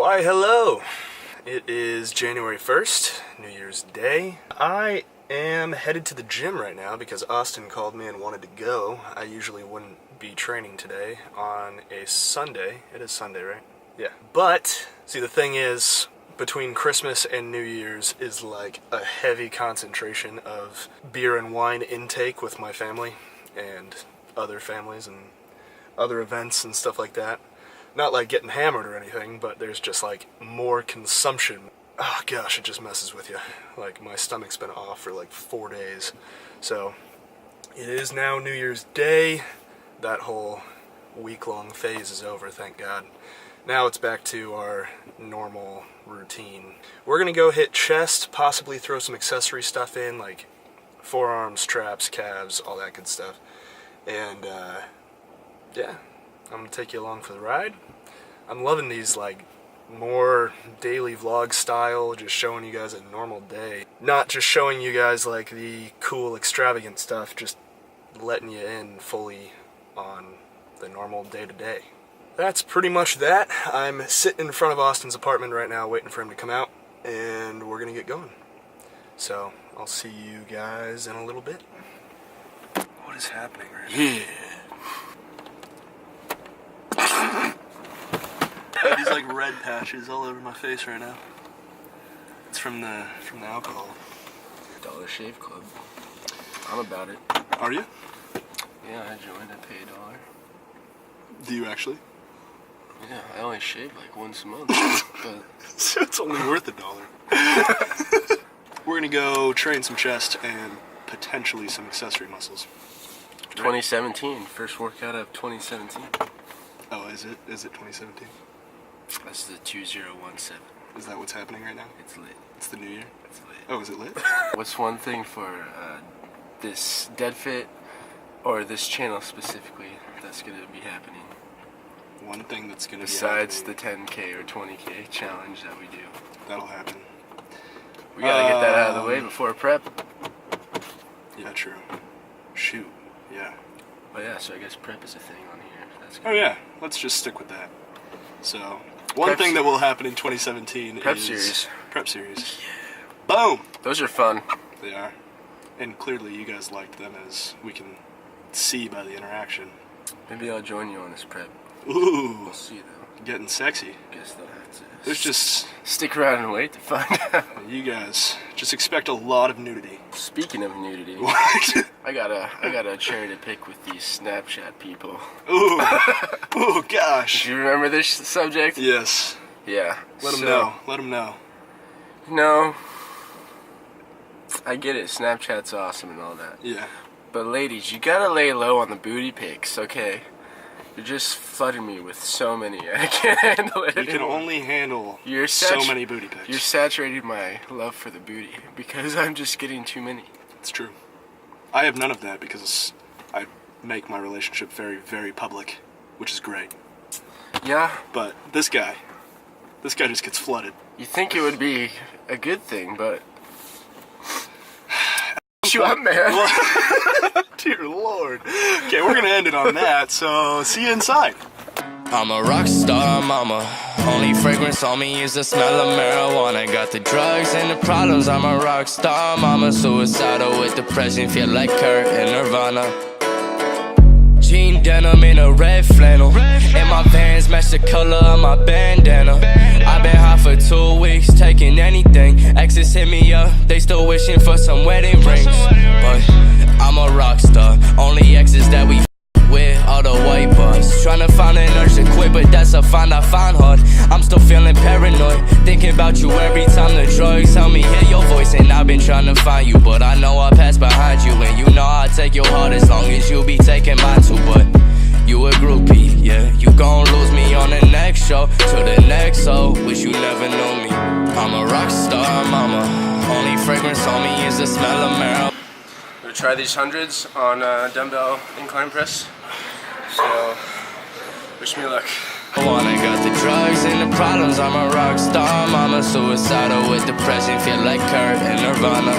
Why, hello! It is January 1st, New Year's Day. I am headed to the gym right now because Austin called me and wanted to go. I usually wouldn't be training today on a Sunday. It is Sunday, right? Yeah. But, see, the thing is, between Christmas and New Year's is like a heavy concentration of beer and wine intake with my family and other families and other events and stuff like that. Not like getting hammered or anything, but there's just like more consumption. Oh gosh, it just messes with you. Like my stomach's been off for like 4 days. So it is now New Year's Day. That whole week-long phase is over, thank God. Now it's back to our normal routine. We're gonna go hit chest, possibly throw some accessory stuff in, like forearms, traps, calves, all that good stuff. And yeah, I'm gonna take you along for the ride. I'm loving these like more daily vlog style, just showing you guys a normal day. Not just showing you guys like the cool extravagant stuff, just letting you in fully on the normal day-to-day. That's pretty much that. I'm sitting in front of Austin's apartment right now waiting for him to come out, and we're gonna get going. So I'll see you guys in a little bit. What is happening right now? Yeah. These like red patches all over my face right now. It's from the alcohol. Dollar Shave Club. I'm about it. Are you? Yeah, I joined. I pay $1. Do you actually? Yeah, I only shave like once a month. But So it's only worth $1. We're gonna go train some chest and potentially some accessory muscles. 2017, first workout of 2017. Oh, is it? Is it 2017? That's the 2017. Is that what's happening right now? It's lit. It's the new year? It's lit. Oh, is it lit? What's one thing for this DedFit, or this channel specifically, that's going to be happening? One thing that's going to be besides happening. the 10K or 20K challenge that we do. That'll happen. We got to get that out of the way before prep. Yeah, true. Shoot. Yeah. Oh yeah, so I guess prep is a thing on here. That's good. Oh yeah, let's just stick with that. So, one thing that will happen in 2017 Prep is... series. Prep series. Yeah. Boom! Those are fun. They are. And clearly you guys liked them, as we can see by the interaction. Maybe I'll join you on this prep. Ooh. We'll see though. Getting sexy. Guess they'll have to There's just... stick around and wait to find out. You guys just expect a lot of nudity. Speaking of nudity, What? I got a cherry to pick with these Snapchat people. Ooh. Ooh, gosh. Do you remember this subject? Yes. Yeah. Let them know. Let them know. No. I get it. Snapchat's awesome and all that. Yeah. But ladies, you gotta lay low on the booty pics, okay? You're just flooding me with so many. I can't handle it You can anymore. only handle You're so many booty pics. You're saturating my love for the booty because I'm just getting too many. It's true. I have none of that because I make my relationship very, very public, which is great. Yeah. But this guy just gets flooded. You think it would be a good thing, but you up, man. Dear Lord. Okay, we're gonna end it on that, so see you inside. I'm a rock star, mama. Only fragrance on me is the smell of marijuana. Got the drugs and the problems. I'm a rock star, mama. Suicidal with depression, feel like Kurt and Nirvana. Jean denim in a red flannel, and my Vans match the color of my bandana. I've been high for 2 weeks, taking anything. Exes hit me up, they still wishing for some wedding rings. But I'm a rock star, only exes that we with all the white boys. Tryna find an urge to quit, but that's a find I find hard. I'm still feeling paranoid, thinking about you every time the drugs help me hear your voice. And I've been trying to find you, but I know I pass behind you. And you know I'll take your heart as long as you be taking mine too. But you a groupie, yeah, you gon' lose me on the next show. To the next soul, wish you never knew me. I'm a rock star, mama. Only fragrance on me is the smell of marijuana. We'll try these hundreds on dumbbell incline press. So, wish me luck. I got the drugs and the problems. I'm a rock star, mama. Suicidal with depression, feel like Kurt and Nirvana.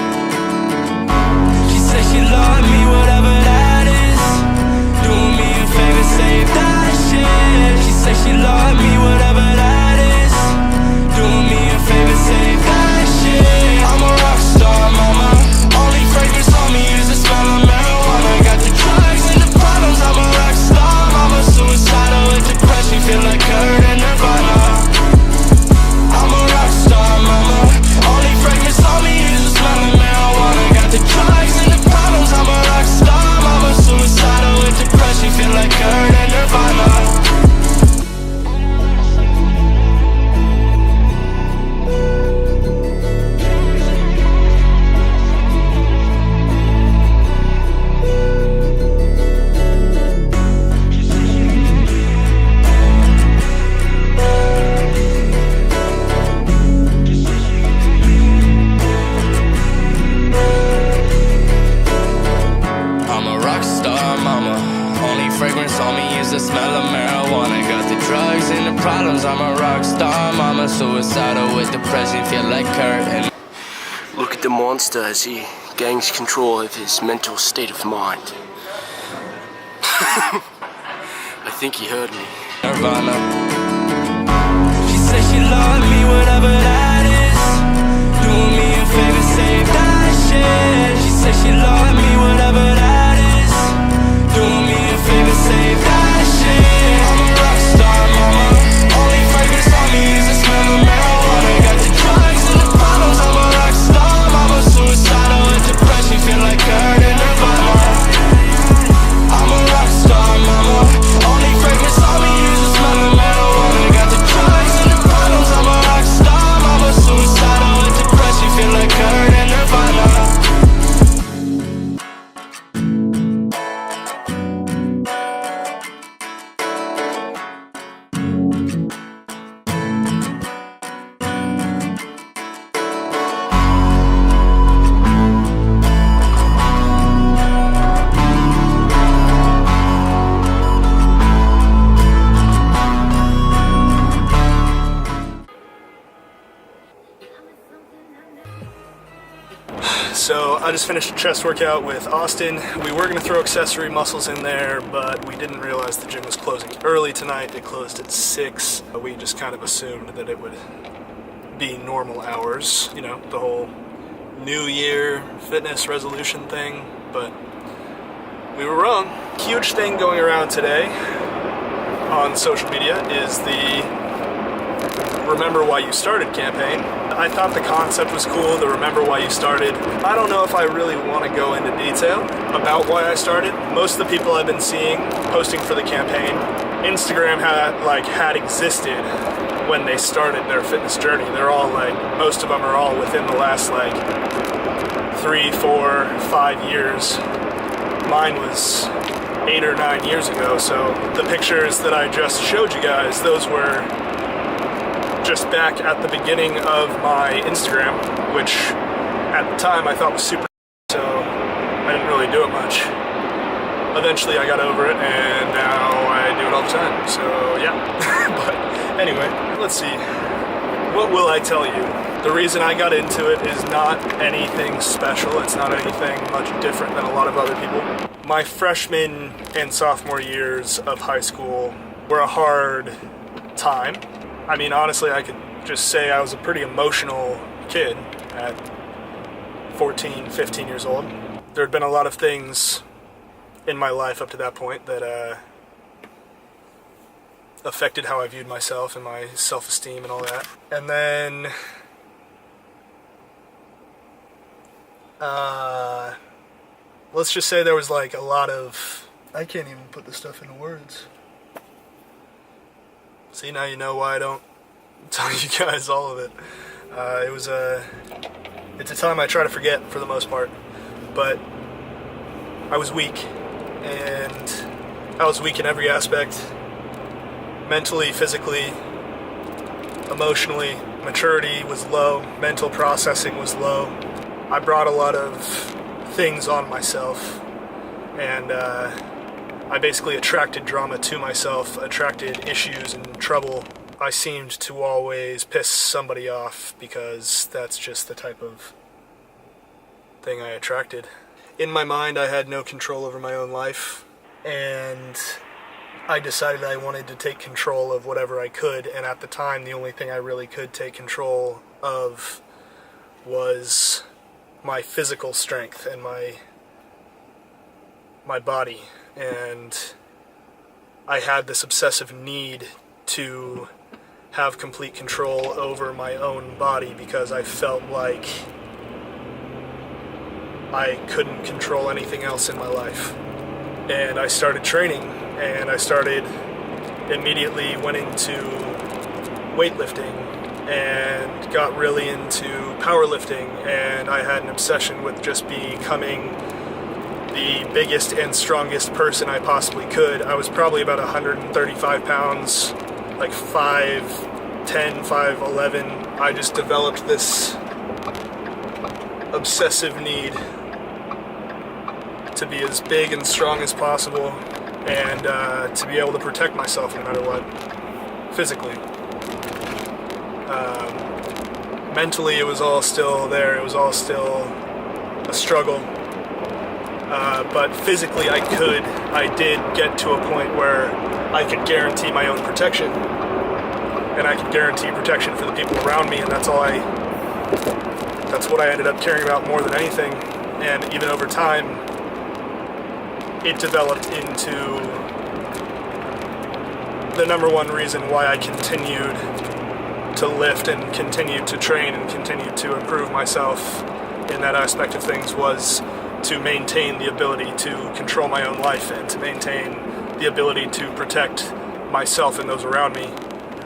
She said she loved me, whatever that is. Do me a favor, save that shit. She said she loved me, whatever that is. mama, suicidal with depression, feel like Kurt. And look at the monster as he gains control of his mental state of mind. I think he heard me. Nirvana. She said she loved me, whatever that is. Doing me a favor, save that shit. She said she loved me, whatever that is. Doing me a favor, save that shit. I'm a rock star, mama. Only fragrance on me is the smell of marijuana. Got the drugs and the problems. I'm a rock star, mama. Suicidal with depression, feel like Kurt and Nirvana. I'm a rock star, mama. Only fragrance on me is the smell of marijuana. Got the drugs and the problems. I'm a rock star, mama. Suicidal with depression, feel like Kurt and Nirvana. So I just finished a chest workout with Austin. We were going to throw accessory muscles in there, but we didn't realize the gym was closing early tonight. It closed at 6. We just kind of assumed that it would be normal hours, you know, the whole New Year fitness resolution thing, but we were wrong. Huge thing going around today on social media is the Remember Why You Started campaign. I thought the concept was cool, the Remember Why You Started. I don't know if I really want to go into detail about why I started. Most of the people I've been seeing posting for the campaign, Instagram had existed when they started their fitness journey. They're all most of them are all within the last 3, 4, 5 years. Mine was 8 or 9 years ago, so the pictures that I just showed you guys, those were just back at the beginning of my Instagram, which at the time I thought was super, so I didn't really do it much. Eventually I got over it, and now I do it all the time, so yeah. But anyway, let's see. What will I tell you? The reason I got into it is not anything special. It's not anything much different than a lot of other people. My freshman and sophomore years of high school were a hard time. I mean, honestly, I could just say I was a pretty emotional kid at 14, 15 years old. There had been a lot of things in my life up to that point that affected how I viewed myself and my self-esteem and all that. And then let's just say there was a lot of... I can't even put this stuff into words. See, now you know why I don't tell you guys all of it. It's a time I try to forget for the most part, but I was weak, and I was weak in every aspect, mentally, physically, emotionally. Maturity was low, mental processing was low. I brought a lot of things on myself, and I basically attracted drama to myself, attracted issues and trouble. I seemed to always piss somebody off because that's just the type of thing I attracted. In my mind, I had no control over my own life, and I decided I wanted to take control of whatever I could, and at the time, the only thing I really could take control of was my physical strength and my body. And I had this obsessive need to have complete control over my own body because I felt like I couldn't control anything else in my life. And I started training, and I immediately went into weightlifting and got really into powerlifting, and I had an obsession with just becoming the biggest and strongest person I possibly could. I was probably about 135 pounds, 5'10", 5'11". I just developed this obsessive need to be as big and strong as possible, and to be able to protect myself no matter what, physically. Mentally, it was all still there. It was all still a struggle. But physically, I did get to a point where I could guarantee my own protection. And I could guarantee protection for the people around me, and that's what I ended up caring about more than anything. And even over time, it developed into the number one reason why I continued to lift and continued to train and continued to improve myself in that aspect of things, was to maintain the ability to control my own life and to maintain the ability to protect myself and those around me.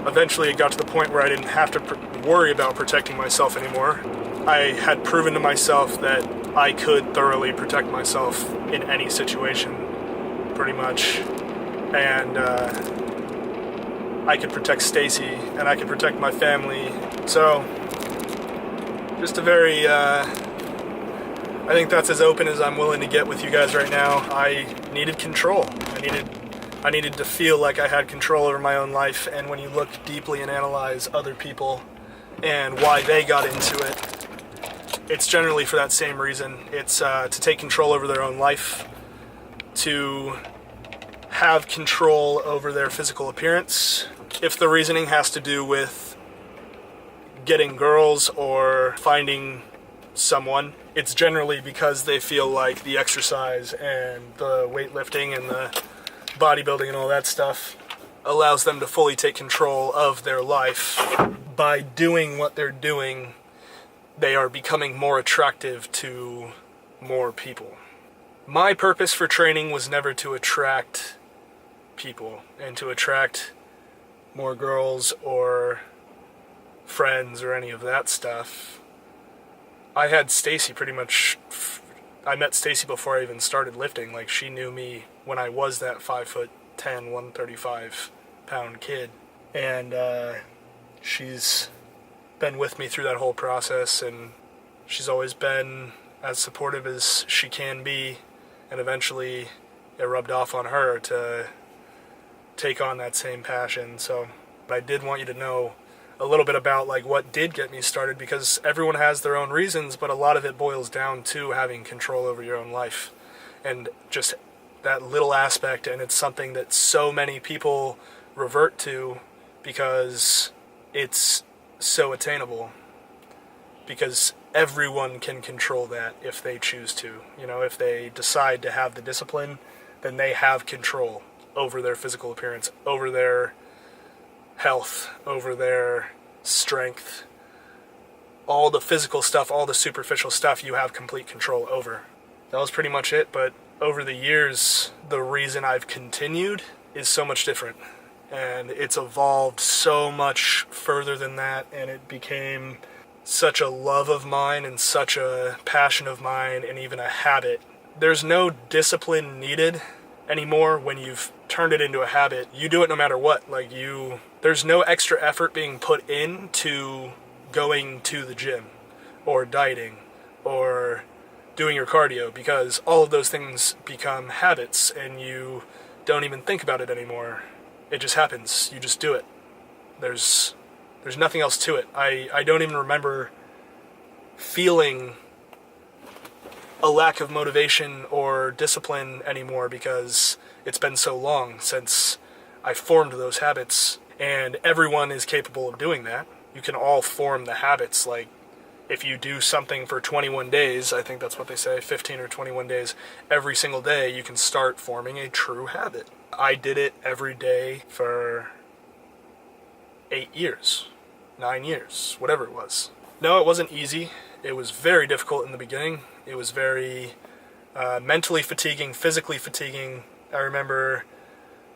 Eventually it got to the point where I didn't have to worry about protecting myself anymore. I had proven to myself that I could thoroughly protect myself in any situation, pretty much. And I could protect Stacy, and I could protect my family. So, just a very, I think that's as open as I'm willing to get with you guys right now. I needed control. I needed to feel like I had control over my own life, and when you look deeply and analyze other people and why they got into it, it's generally for that same reason. It's to take control over their own life, to have control over their physical appearance. If the reasoning has to do with getting girls or finding someone, it's generally because they feel like the exercise and the weightlifting and the bodybuilding and all that stuff allows them to fully take control of their life. By doing what they're doing, they are becoming more attractive to more people. My purpose for training was never to attract people and to attract more girls or friends or any of that stuff. I had Stacy pretty much, I met Stacy before I even started lifting. Like, she knew me when I was that 5'10", 135-pound kid. And she's been with me through that whole process, and she's always been as supportive as she can be. And eventually it rubbed off on her to take on that same passion. So I did want you to know a little bit about like what did get me started, because everyone has their own reasons, but a lot of it boils down to having control over your own life and just that little aspect. And it's something that so many people revert to because it's so attainable, because everyone can control that if they choose to. You know, if they decide to have the discipline, then they have control over their physical appearance, over their health, over their strength. All the physical stuff, all the superficial stuff, you have complete control over. That was pretty much it, but over the years, the reason I've continued is so much different. And it's evolved so much further than that, and it became such a love of mine and such a passion of mine and even a habit. There's no discipline needed anymore when you've turned it into a habit. You do it no matter what. There's no extra effort being put into going to the gym or dieting or doing your cardio, because all of those things become habits and you don't even think about it anymore. It just happens. You just do it. There's nothing else to it. I don't even remember feeling a lack of motivation or discipline anymore, because it's been so long since I formed those habits, and everyone is capable of doing that. You can all form the habits. Like, if you do something for 21 days, I think that's what they say, 15 or 21 days, every single day, you can start forming a true habit. I did it every day for 8 years, 9 years, whatever it was. No, it wasn't easy. It was very difficult in the beginning. It was very mentally fatiguing, physically fatiguing. I remember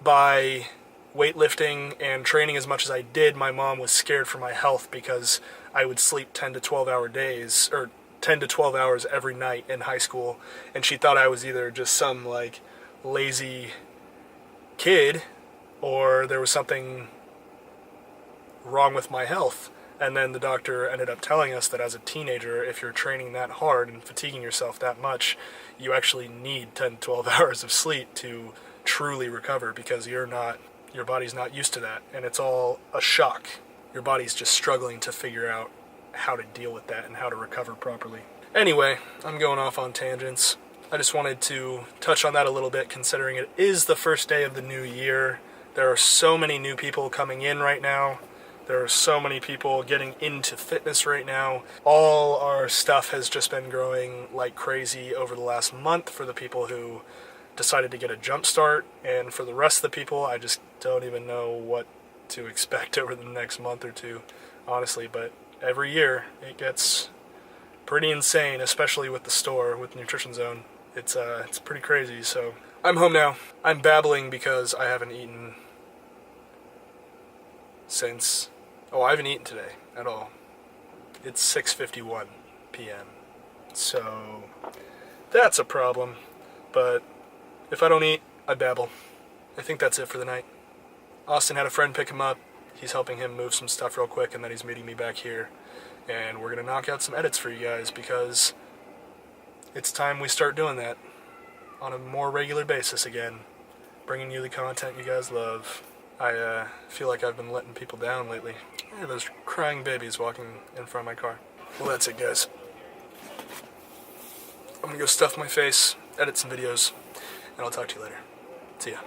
by weightlifting and training as much as I did, my mom was scared for my health because I would sleep 10 to 12 hour days, or 10 to 12 hours every night in high school, and she thought I was either just some like lazy kid or there was something wrong with my health. And then the doctor ended up telling us that as a teenager, if you're training that hard and fatiguing yourself that much, you actually need 10 to 12 hours of sleep to truly recover, because your body's not used to that, and it's all a shock. your body's just struggling to figure out how to deal with that and how to recover properly. Anyway, I'm going off on tangents. I just wanted to touch on that a little bit, considering it is the first day of the new year. There are so many new people coming in right now. There are so many people getting into fitness right now. All our stuff has just been growing like crazy over the last month for the people who decided to get a jump start, and for the rest of the people, I just don't even know what to expect over the next month or two, honestly. But every year it gets pretty insane, especially with the store, with Nutrition Zone. It's pretty crazy. So I'm home now. I'm babbling because I haven't eaten since... Oh, I haven't eaten today at all. It's 6:51 p.m. So that's a problem. But if I don't eat, I babble. I think that's it for the night. Austin had a friend pick him up. He's helping him move some stuff real quick, and then he's meeting me back here. And we're going to knock out some edits for you guys, because it's time we start doing that on a more regular basis again. Bringing you the content you guys love. I feel like I've been letting people down lately. Hey, those crying babies walking in front of my car. Well, that's it, guys. I'm going to go stuff my face, edit some videos, and I'll talk to you later. See ya.